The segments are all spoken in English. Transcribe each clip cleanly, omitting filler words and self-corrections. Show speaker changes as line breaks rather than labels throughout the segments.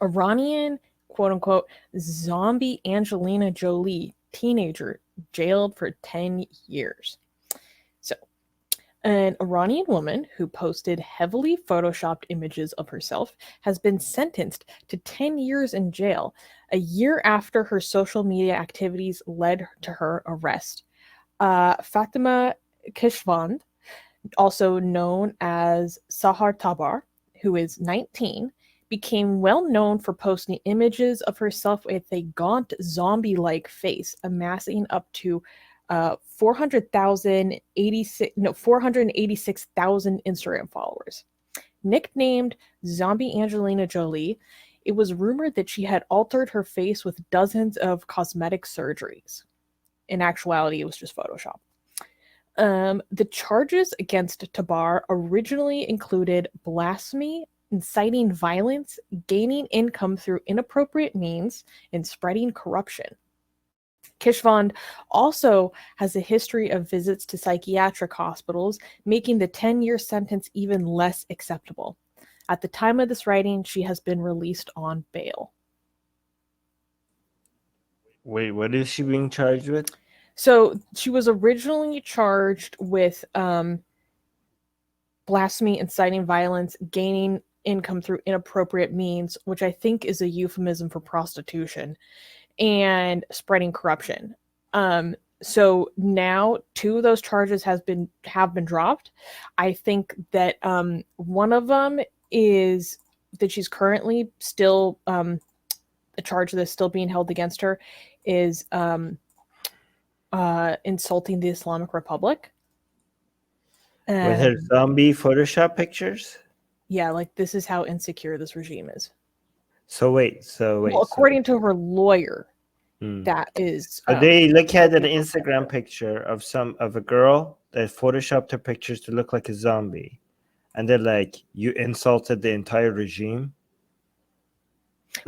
Iranian, quote unquote, zombie Angelina Jolie, teenager, jailed for 10 years. So, an Iranian woman who posted heavily photoshopped images of herself has been sentenced to 10 years in jail, a year after her social media activities led to her arrest. Fatima Keshvand, also known as Sahar Tabar, who is 19, became well known for posting images of herself with a gaunt zombie-like face, amassing up to 486,000 Instagram followers. Nicknamed Zombie Angelina Jolie, it was rumored that she had altered her face with dozens of cosmetic surgeries. In actuality, it was just Photoshop. The charges against Tabar originally included blasphemy, inciting violence, gaining income through inappropriate means, and spreading corruption. Kishvand also has a history of visits to psychiatric hospitals, making the 10-year sentence even less acceptable. At the time of this writing, she has been released on bail.
Wait, what is she being charged with?
So she was originally charged with blasphemy, inciting violence, gaining income through inappropriate means, which I think is a euphemism for prostitution, and spreading corruption. So now 2 of those charges have been dropped. I think that one of them is that she's currently still the charge that's still being held against her is insulting the Islamic Republic.
With her zombie Photoshop pictures?
Yeah, like this is how insecure this regime is.
So wait.
Well, according to her lawyer, that is.
They look at an Instagram picture of a girl that photoshopped her pictures to look like a zombie, and they're like, "You insulted the entire regime."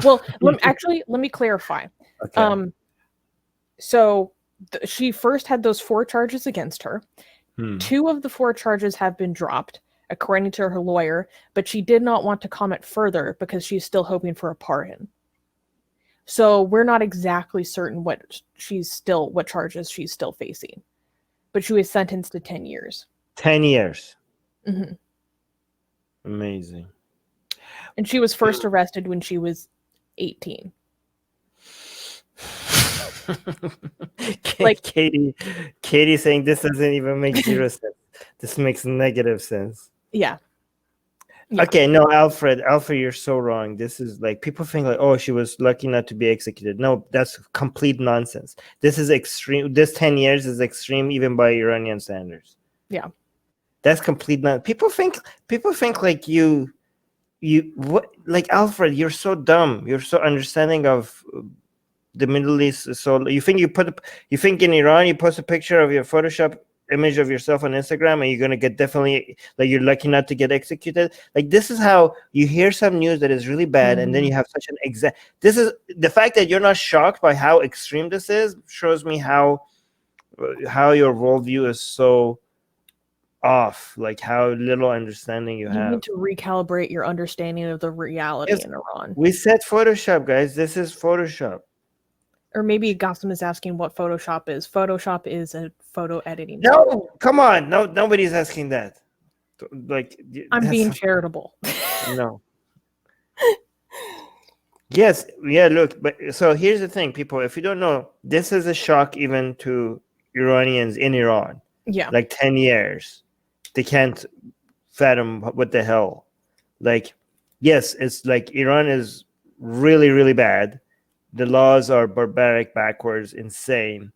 Well, let me clarify.
Okay.
So she first had those 4 charges against her. 2 of the 4 charges have been dropped, according to her lawyer, but she did not want to comment further because she's still hoping for a pardon. So we're not exactly certain what charges she's still facing. But she was sentenced to 10 years.
10 years.
Mm-hmm.
Amazing.
And she was first arrested when she was 18.
Like Katie saying this doesn't even make 0 sense. This makes negative sense.
Yeah.
Okay, no, Alfred, you're so wrong. This is like people think like, oh, she was lucky not to be executed. No, that's complete nonsense. This is extreme. This 10 years is extreme even by Iranian standards.
Yeah.
That's complete nonsense. People think like you what, like Alfred, you're so dumb. You're so understanding of the Middle East. So you think in Iran you post a picture of your Photoshop image of yourself on Instagram and you're gonna get definitely like you're lucky not to get executed. Like this is how you hear some news that is really bad and then you have such an this is the fact that you're not shocked by how extreme this is shows me how your worldview is so off, like how little understanding you have.
You need to recalibrate your understanding of the reality in Iran.
We said Photoshop, guys. This is Photoshop.
Or maybe Gotham is asking what Photoshop is. Photoshop is a photo editing.
No, come on. No, nobody's asking that. Like
I'm being charitable.
No. Yes, yeah, look, but so here's the thing, people, if you don't know, this is a shock even to Iranians in Iran.
Yeah.
Like 10 years. They can't fathom what the hell. Like, yes, it's like Iran is really, really bad. The laws are barbaric, backwards, insane.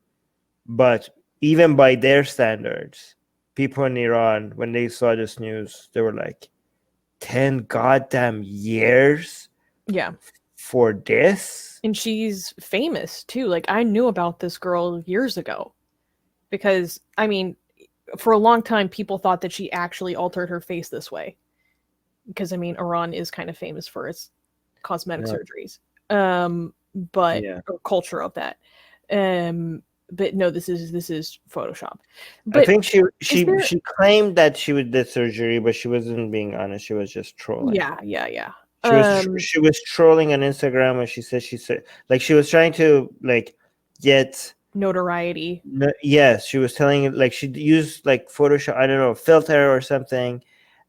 But even by their standards, people in Iran, when they saw this news, they were like, 10 goddamn years?
Yeah.
For this?
And she's famous, too. Like, I knew about this girl years ago. Because, I mean, for a long time, people thought that she actually altered her face this way. Because, I mean, Iran is kind of famous for its cosmetic surgeries. But or culture of that. But no, this is Photoshop. But
I think she claimed that she did surgery, but she wasn't being honest. She was just trolling.
Yeah.
She was trolling on Instagram, and she said like she was trying to like get
notoriety.
Yes, she was telling like she used like Photoshop, I don't know, filter or something,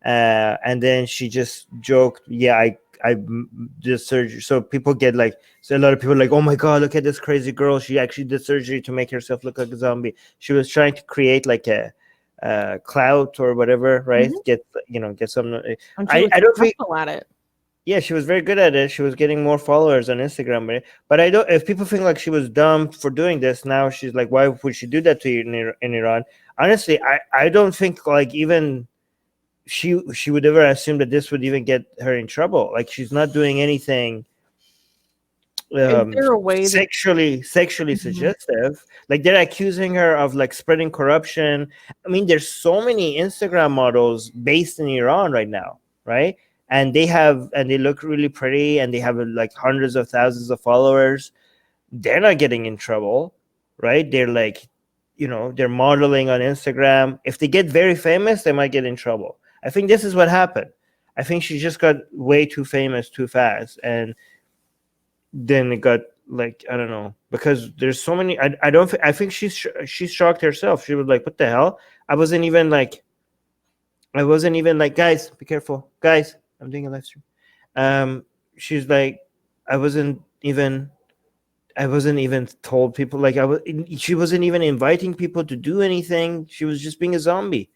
and then she just joked, "Yeah, I did surgery." So people get like, so a lot of people are like, "Oh my god, look at this crazy girl! She actually did surgery to make herself look like a zombie." She was trying to create like a clout or whatever, right? Get get some.
And she was
I don't think.
successful at it.
Yeah, she was very good at it. She was getting more followers on Instagram, but I don't. If people think like she was dumb for doing this, now she's like, why would she do that to you in Iran? Honestly, I don't think like even she would ever assume that this would even get her in trouble. Like she's not doing anything
Is there a way that
sexually suggestive. Like they're accusing her of like spreading corruption. I mean, there's so many Instagram models based in Iran right now, right? And they look really pretty, and they have like hundreds of thousands of followers. They're not getting in trouble, right? They're like, they're modeling on Instagram. If they get very famous, they might get in trouble. I think this is what happened. I think she just got way too famous too fast, and then it got like, I don't know, because there's so many. I think she's shocked herself. She was like, what the hell? I wasn't even like, guys, be careful, guys, I'm doing a live stream. She's like, I wasn't even told people, like she wasn't even inviting people to do anything. She was just being a zombie.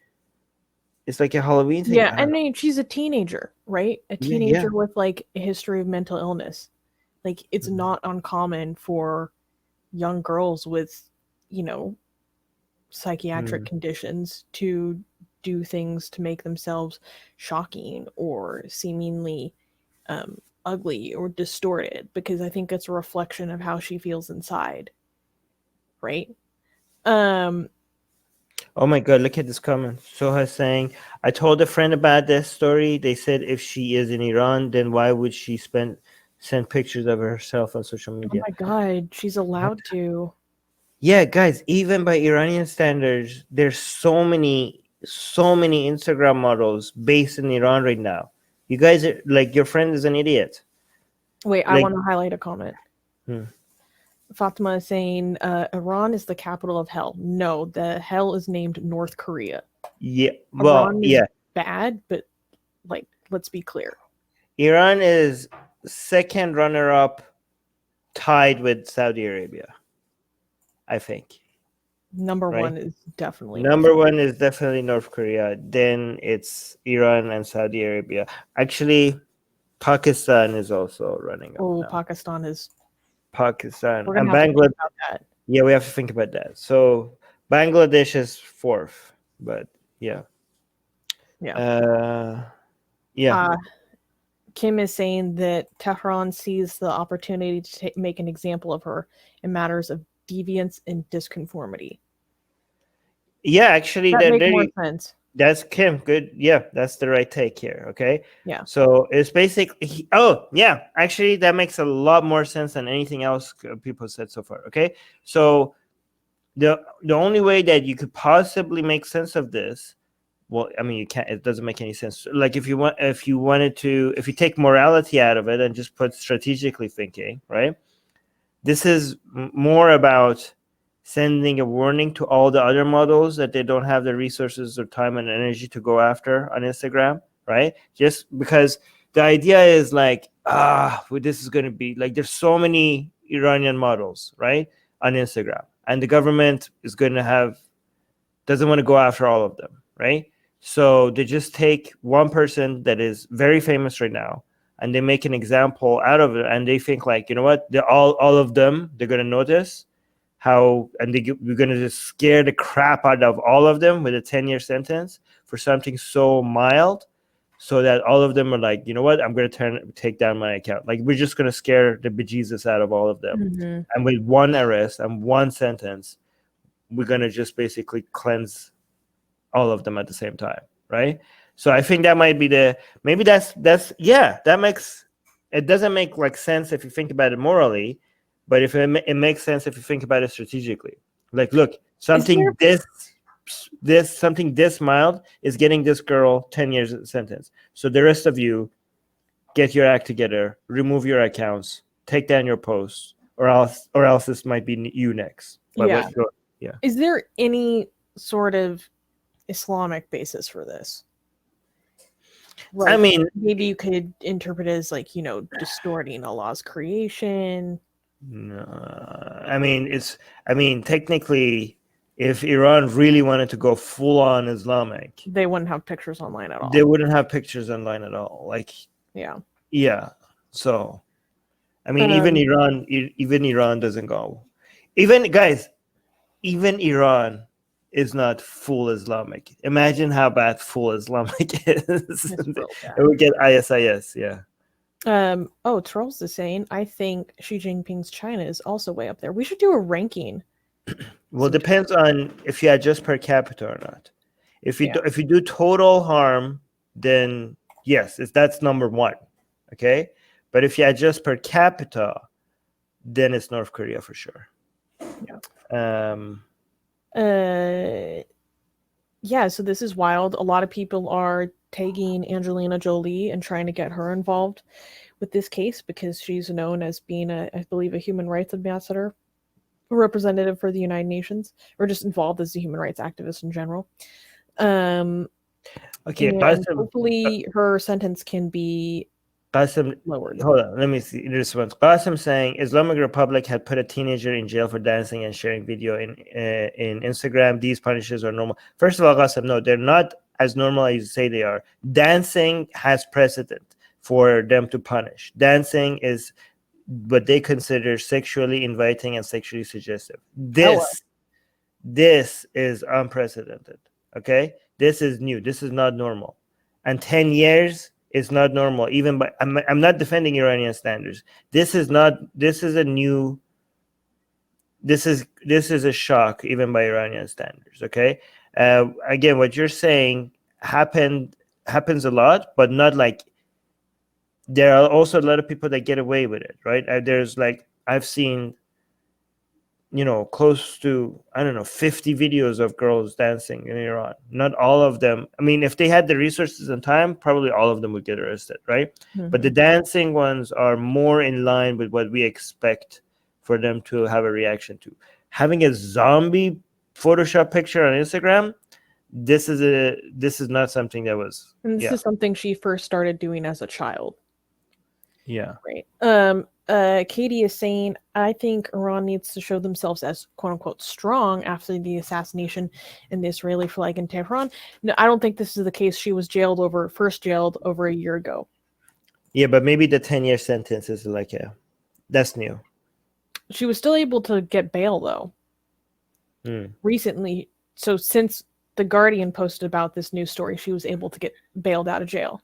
It's like a Halloween thing.
Yeah, I mean, she's a teenager, right? A teenager with like a history of mental illness. Like it's not uncommon for young girls with, psychiatric conditions to do things to make themselves shocking or seemingly ugly or distorted, because I think it's a reflection of how she feels inside, right?
Oh my god, look at this comment. Soha saying, I told a friend about this story. They said if she is in Iran, then why would she send pictures of herself on social media?
Oh my god, she's allowed to.
Yeah, guys, even by Iranian standards, there's so many Instagram models based in Iran right now. You guys are like, your friend is an idiot.
Wait, I want to highlight a comment. Fatima is saying Iran is the capital of hell. No, the hell is named North Korea.
Yeah, well,
Iran is bad, but like, let's be clear.
Iran is second runner-up, tied with Saudi Arabia, I think.
Number one is definitely
North Korea. Then it's Iran and Saudi Arabia. Actually, Pakistan is also running up.
Oh,
now.
Pakistan and
Bangladesh. Yeah, we have to think about that. So Bangladesh is fourth, but yeah.
Kim is saying that Tehran sees the opportunity to make an example of her in matters of deviance and disconformity.
Yeah, actually,
that makes more sense.
That's Kim. Good. Yeah, that's the right take here. Okay.
Yeah.
So it's basically. Actually, that makes a lot more sense than anything else people said so far. Okay. So the only way that you could possibly make sense of this, well, I mean, you can't. It doesn't make any sense. Like if you take morality out of it and just put strategically thinking, right? This is more about sending a warning to all the other models that they don't have the resources or time and energy to go after on Instagram, right? Just because the idea is like, this is going to be like, there's so many Iranian models, right, on Instagram, and the government doesn't want to go after all of them, right? So they just take one person that is very famous right now, and they make an example out of it, and they think like, you know what, all of them, they're going to notice we're going to just scare the crap out of all of them with a 10-year sentence for something so mild, so that all of them are like, you know what, I'm going to take down my account. Like, we're just going to scare the bejesus out of all of them. And with one arrest and one sentence, we're going to just basically cleanse all of them at the same time, right? So I think that might be that makes, it doesn't make like sense if you think about it morally, but if it makes sense if you think about it strategically. Like, look, something this mild is getting this girl 10 years sentence. So the rest of you get your act together, remove your accounts, take down your posts, or else this might be you next. But
Yeah.
Yeah.
Is there any sort of Islamic basis for this? Like,
I mean,
maybe you could interpret it as like, distorting Allah's creation.
no, I mean, technically, if Iran really wanted to go full on Islamic,
They wouldn't have pictures online at all.
they wouldn't have pictures online at all. Like,
yeah.
So, I mean, even Iran doesn't go. Even Iran is not full Islamic. Imagine how bad full Islamic is. It would get ISIS. Yeah.
Charles is saying, I think Xi Jinping's China is also way up there. We should do a ranking.
Well, depends on if you adjust per capita or not. If you do total harm, then yes, that's number one. Okay, but if you adjust per capita, then it's North Korea for sure.
Yeah. So this is wild. A lot of people are tagging Angelina Jolie and trying to get her involved with this case because she's known as being I believe a human rights ambassador, a representative for the United Nations, or just involved as a human rights activist in general.
Okay,
hopefully her sentence can be lowered.
Hold on, let me see this one. Qasim saying Islamic Republic had put a teenager in jail for dancing and sharing video in Instagram. These punishes are normal. First of all, Qasim, no, they're not as normal as you say they are. Dancing has precedent for them to punish. Dancing is what they consider sexually inviting and sexually suggestive. This is unprecedented. Okay, this is new. This is not normal, and 10 years is not normal. Even by I'm not defending Iranian standards. This is a shock even by Iranian standards. Okay, again, what you're saying happens a lot, but not like. There are also a lot of people that get away with it, right? There's like I've seen, close to 50 videos of girls dancing in Iran. Not all of them. I mean, if they had the resources and time, probably all of them would get arrested, right? Mm-hmm. But the dancing ones are more in line with what we expect for them to have a reaction to. Having a zombie Photoshop picture on Instagram, this is not something that was.
And this is something she first started doing as a child.
Yeah.
Right. Katie is saying, I think Iran needs to show themselves as quote unquote strong after the assassination in the Israeli flag in Tehran. No, I don't think this is the case. She was first jailed over a year ago.
Yeah, but maybe the 10-year sentence is that's new.
She was still able to get bail though. Recently. So since The Guardian posted about this news story, she was able to get bailed out of jail.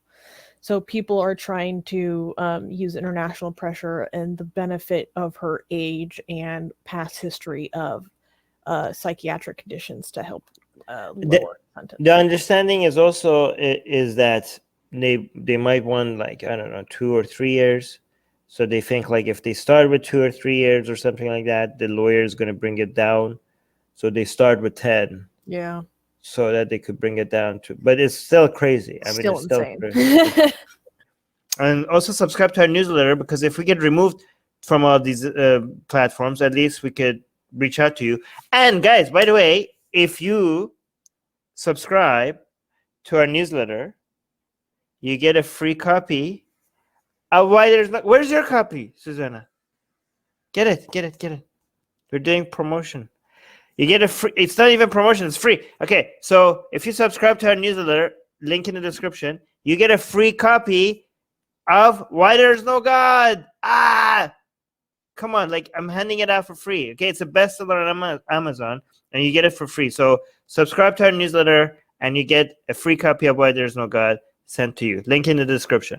So people are trying to use international pressure and the benefit of her age and past history of psychiatric conditions to help lower sentence.
The understanding is also is that they might want 2 or 3 years. So they think if they start with 2 or 3 years or something like that, the lawyer is going to bring it down. So they start with 10.
Yeah.
So that they could bring it down to, but it's still crazy. It's
insane.
Still crazy. And also subscribe to our newsletter, because if we get removed from all these platforms, at least we could reach out to you. And guys, by the way, if you subscribe to our newsletter, you get a free copy of Where's your copy, Susanna? Get it. We're doing promotion. You get a free. It's not even promotion. It's free. Okay, so if you subscribe to our newsletter, link in the description, you get a free copy of Why There's No God. Come on, I'm handing it out for free. Okay, it's a bestseller on Amazon, and you get it for free. So subscribe to our newsletter, and you get a free copy of Why There's No God sent to you. Link in the description.